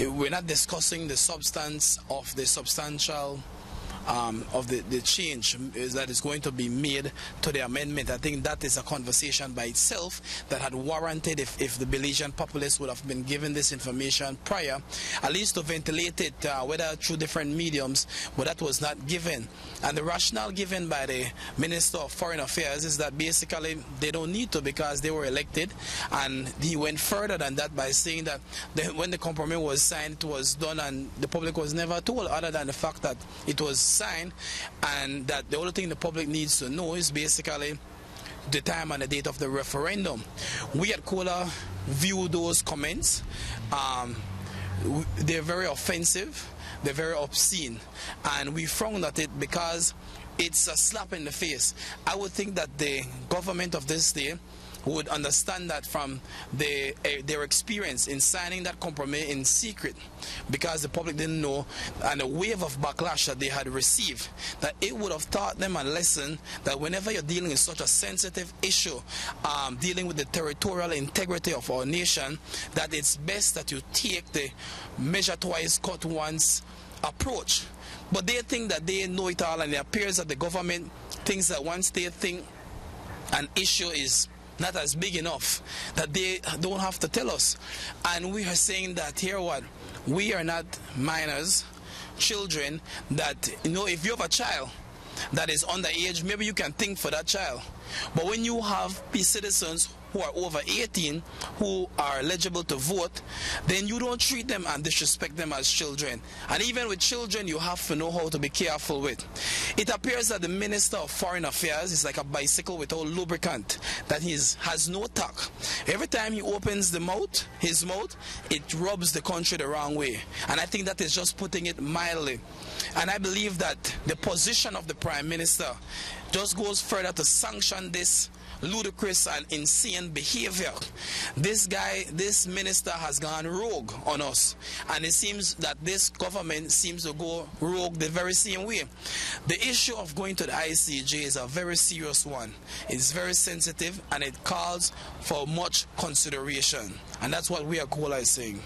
we're not discussing the substance of the substantial of the change that is going to be made to the amendment. I think that is a conversation by itself that had warranted if the Belizean populace would have been given this information prior, at least to ventilate it, whether through different mediums, but that was not given. And the rationale given by the Minister of Foreign Affairs is that basically they don't need to because they were elected, and he went further than that by saying that when the compromise was signed, it was done and the public was never told, other than the fact that it was signed, and that the only thing the public needs to know is basically the time and the date of the referendum. We at COLA view those comments. They're very offensive, they're very obscene, and we frown at it because it's a slap in the face. I would think that the government of this day would understand that from their experience in signing that compromise in secret, because the public didn't know, and the wave of backlash that they had received, that it would have taught them a lesson that whenever you're dealing with such a sensitive issue, dealing with the territorial integrity of our nation, that it's best that you take the measure twice, cut once approach. But they think that they know it all, and it appears that the government thinks that once they think an issue is not as big enough, that they don't have to tell us. And we are saying that here what? We are not minors, children, that, you know, if you have a child that is underage, maybe you can think for that child. But when you have citizens who are over 18 who are eligible to vote, then you don't treat them and disrespect them as children. And even with children, you have to know how to be careful with. It appears that the Minister of Foreign Affairs is like a bicycle without lubricant, that he has no tack. Every time he opens his mouth, it rubs the country the wrong way. And I think that is just putting it mildly. And I believe that the position of the Prime Minister just goes further to sanction this ludicrous and insane behavior. This minister has gone rogue on us, and it seems that this government seems to go rogue the very same way. The issue of going to the ICJ is a very serious one. It's very sensitive, and it calls for much consideration, and that's what we at COLA is saying.